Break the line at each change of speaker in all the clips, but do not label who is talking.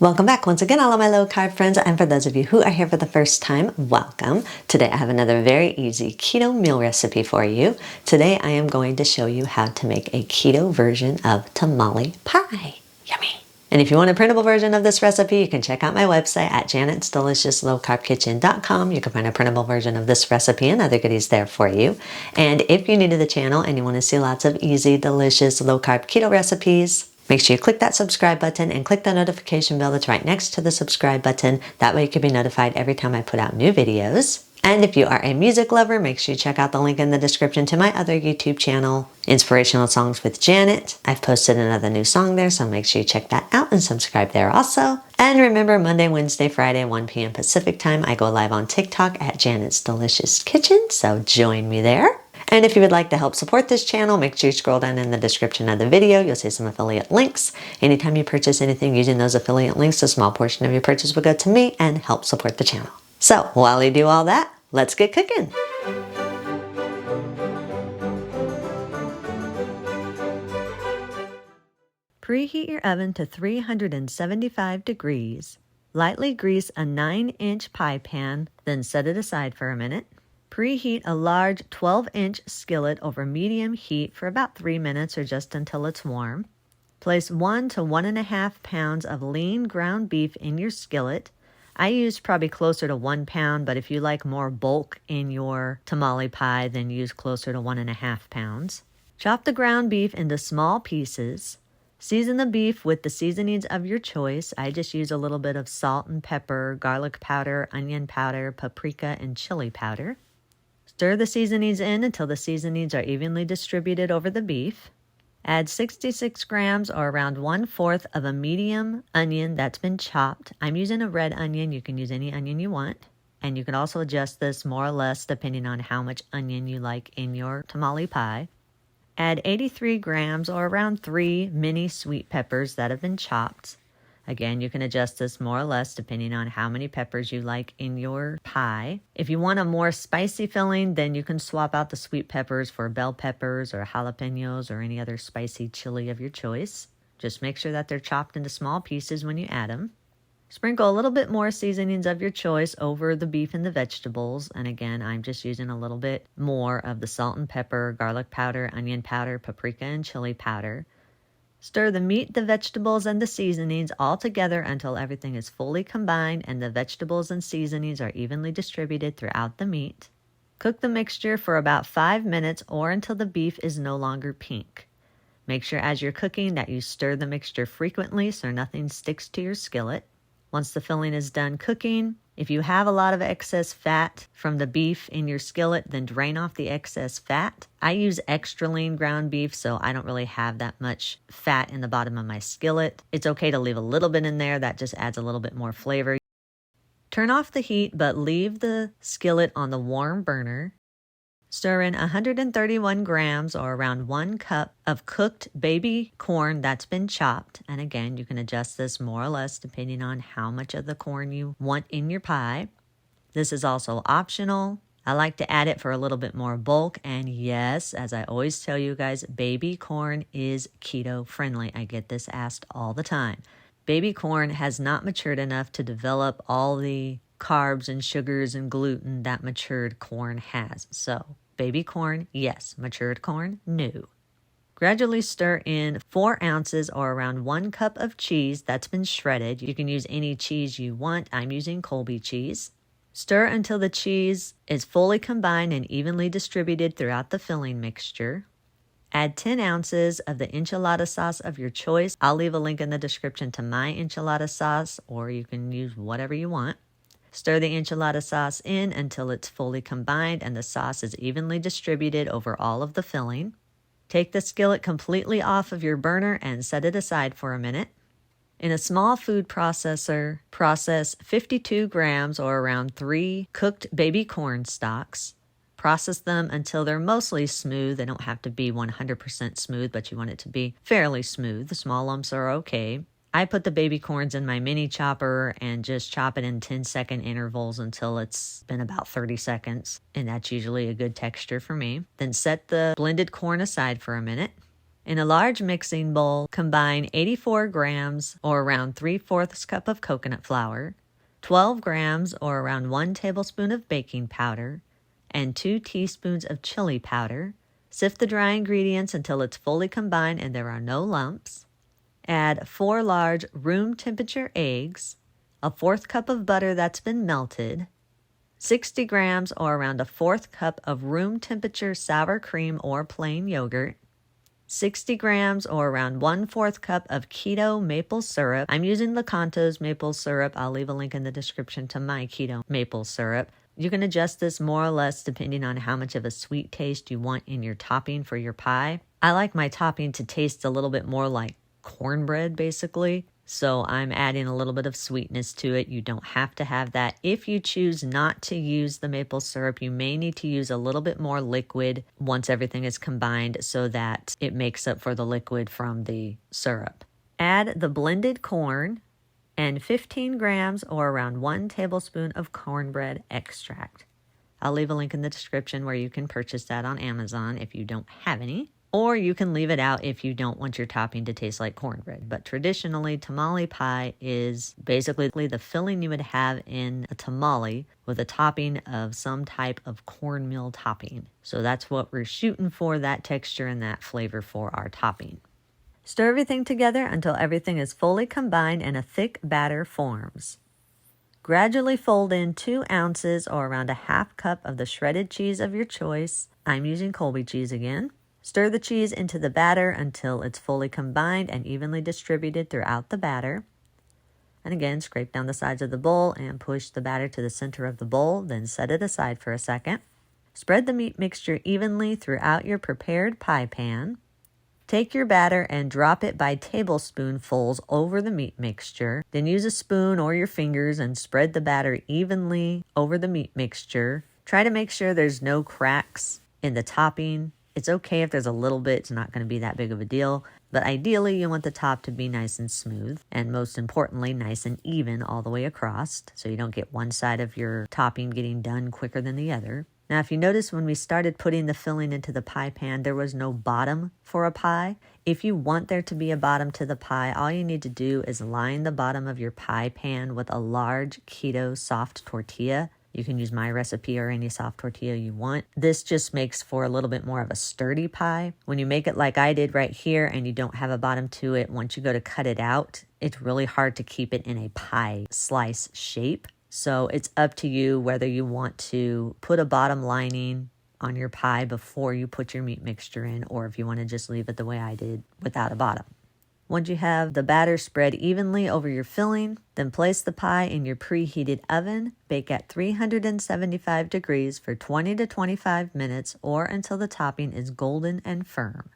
Welcome back once again, all of my low carb friends, and for those of you who are here for the first time, welcome. Today I have another very easy keto meal recipe for you. Today I am going to show you how to make a keto version of tamale pie. Yummy! And if you want a printable version of this recipe, you can check out my website at janetsdeliciouslowcarbkitchen.com. You can find a printable version of this recipe and other goodies there for you. And if you're new to the channel and you want to see lots of easy, delicious, low-carb keto recipes, make sure you click that subscribe button and click the notification bell that's right next to the subscribe button. That way you can be notified every time I put out new videos. And if you are a music lover, make sure you check out the link in the description to my other YouTube channel, Inspirational Songs with Janet. I've posted another new song there, so make sure you check that out and subscribe there also. And remember, Monday, Wednesday, Friday, 1 p.m. Pacific time, I go live on TikTok at Janet's Delicious Kitchen, so join me there. And if you would like to help support this channel, make sure you scroll down in the description of the video. You'll see some affiliate links. Anytime you purchase anything using those affiliate links, a small portion of your purchase will go to me and help support the channel. So while you do all that, let's get cooking. Preheat your oven to 375 degrees. Lightly grease a 9-inch pie pan, then set it aside for a minute. Preheat a large 12-inch skillet over medium heat for about 3 minutes or just until it's warm. Place 1 to 1.5 pounds of lean ground beef in your skillet. I use probably closer to 1 pound, but if you like more bulk in your tamale pie, then use closer to 1.5 pounds. Chop the ground beef into small pieces. Season the beef with the seasonings of your choice. I just use a little bit of salt and pepper, garlic powder, onion powder, paprika, and chili powder. Stir the seasonings in until the seasonings are evenly distributed over the beef. Add 66 grams or around 1/4 of a medium onion that's been chopped. I'm using a red onion. You can use any onion you want. And you can also adjust this more or less depending on how much onion you like in your tamale pie. Add 83 grams or around 3 mini sweet peppers that have been chopped. Again, you can adjust this more or less depending on how many peppers you like in your pie. If you want a more spicy filling, then you can swap out the sweet peppers for bell peppers or jalapenos or any other spicy chili of your choice. Just make sure that they're chopped into small pieces when you add them. Sprinkle a little bit more seasonings of your choice over the beef and the vegetables. And again, I'm just using a little bit more of the salt and pepper, garlic powder, onion powder, paprika, and chili powder. Stir the meat, the vegetables, and the seasonings all together until everything is fully combined and the vegetables and seasonings are evenly distributed throughout the meat. Cook the mixture for about 5 minutes or until the beef is no longer pink. Make sure as you're cooking that you stir the mixture frequently so nothing sticks to your skillet. Once the filling is done cooking, if you have a lot of excess fat from the beef in your skillet, then drain off the excess fat. I use extra lean ground beef, so I don't really have that much fat in the bottom of my skillet. It's okay to leave a little bit in there. That just adds a little bit more flavor. Turn off the heat, but leave the skillet on the warm burner. Stir in 131 grams or around 1 cup of cooked baby corn that's been chopped. And again, you can adjust this more or less depending on how much of the corn you want in your pie. This is also optional. I like to add it for a little bit more bulk. And yes, as I always tell you guys, baby corn is keto friendly. I get this asked all the time. Baby corn has not matured enough to develop all the carbs and sugars and gluten that matured corn has. So baby corn, yes. Matured corn, no. Gradually stir in 4 ounces or around 1 cup of cheese that's been shredded. You can use any cheese you want. I'm using Colby cheese. Stir until the cheese is fully combined and evenly distributed throughout the filling mixture. Add 10 ounces of the enchilada sauce of your choice. I'll leave a link in the description to my enchilada sauce, or you can use whatever you want. Stir the enchilada sauce in until it's fully combined and the sauce is evenly distributed over all of the filling. Take the skillet completely off of your burner and set it aside for a minute. In a small food processor, process 52 grams or around 3 cooked baby corn stalks. Process them until they're mostly smooth. They don't have to be 100% smooth, but you want it to be fairly smooth. The small lumps are okay. I put the baby corns in my mini chopper and just chop it in 10-second intervals until it's been about 30 seconds. And that's usually a good texture for me. Then set the blended corn aside for a minute. In a large mixing bowl, combine 84 grams or around 3/4 cup of coconut flour, 12 grams or around 1 tablespoon of baking powder, and 2 teaspoons of chili powder. Sift the dry ingredients until it's fully combined and there are no lumps. Add 4 large room temperature eggs, a 1/4 cup of butter that's been melted, 60 grams or around a 1/4 cup of room temperature sour cream or plain yogurt, 60 grams or around 1/4 cup of keto maple syrup. I'm using Lakanto's maple syrup. I'll leave a link in the description to my keto maple syrup. You can adjust this more or less depending on how much of a sweet taste you want in your topping for your pie. I like my topping to taste a little bit more like cornbread, basically. So I'm adding a little bit of sweetness to it. You don't have to have that. If you choose not to use the maple syrup, you may need to use a little bit more liquid once everything is combined so that it makes up for the liquid from the syrup. Add the blended corn and 15 grams or around 1 tablespoon of cornbread extract. I'll leave a link in the description where you can purchase that on Amazon if you don't have any. Or you can leave it out if you don't want your topping to taste like cornbread. But traditionally, tamale pie is basically the filling you would have in a tamale with a topping of some type of cornmeal topping. So that's what we're shooting for, that texture and that flavor for our topping. Stir everything together until everything is fully combined and a thick batter forms. Gradually fold in 2 ounces or around a 1/2 cup of the shredded cheese of your choice. I'm using Colby cheese again. Stir the cheese into the batter until it's fully combined and evenly distributed throughout the batter. And again, scrape down the sides of the bowl and push the batter to the center of the bowl, then set it aside for a second. Spread the meat mixture evenly throughout your prepared pie pan. Take your batter and drop it by tablespoonfuls over the meat mixture. Then use a spoon or your fingers and spread the batter evenly over the meat mixture. Try to make sure there's no cracks in the topping. It's okay if there's a little bit, it's not going to be that big of a deal. But ideally, you want the top to be nice and smooth. And most importantly, nice and even all the way across. So you don't get one side of your topping getting done quicker than the other. Now, if you notice when we started putting the filling into the pie pan, there was no bottom for a pie. If you want there to be a bottom to the pie, all you need to do is line the bottom of your pie pan with a large keto soft tortilla. You can use my recipe or any soft tortilla you want. This just makes for a little bit more of a sturdy pie. When you make it like I did right here and you don't have a bottom to it, once you go to cut it out, it's really hard to keep it in a pie slice shape. So it's up to you whether you want to put a bottom lining on your pie before you put your meat mixture in, or if you want to just leave it the way I did without a bottom. Once you have the batter spread evenly over your filling, then place the pie in your preheated oven. Bake at 375 degrees for 20 to 25 minutes or until the topping is golden and firm.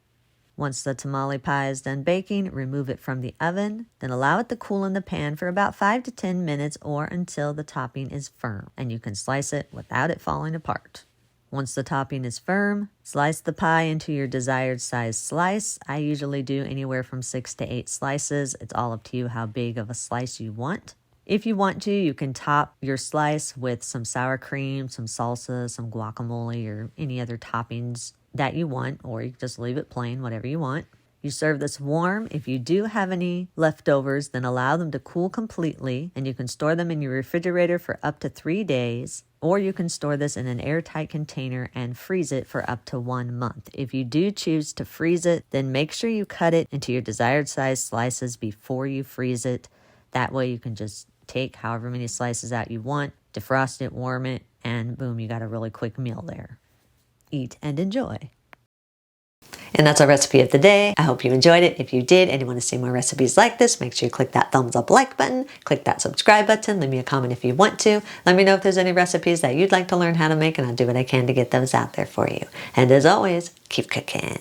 Once the tamale pie is done baking, remove it from the oven, then allow it to cool in the pan for about 5 to 10 minutes or until the topping is firm, and you can slice it without it falling apart. Once the topping is firm, slice the pie into your desired size slice. I usually do anywhere from 6 to 8 slices. It's all up to you how big of a slice you want. If you want to, you can top your slice with some sour cream, some salsa, some guacamole, or any other toppings that you want, or you can just leave it plain, whatever you want. You serve this warm. If you do have any leftovers, then allow them to cool completely, and you can store them in your refrigerator for up to 3 days, or you can store this in an airtight container and freeze it for up to 1 month. If you do choose to freeze it, then make sure you cut it into your desired size slices before you freeze it. That way you can just take however many slices out you want, defrost it, warm it, and boom, you got a really quick meal there. Eat and enjoy. And that's our recipe of the day. I hope you enjoyed it. If you did and you want to see more recipes like this, make sure you click that thumbs up like button, click that subscribe button, leave me a comment if you want to. Let me know if there's any recipes that you'd like to learn how to make, and I'll do what I can to get those out there for you. And as always, keep cooking.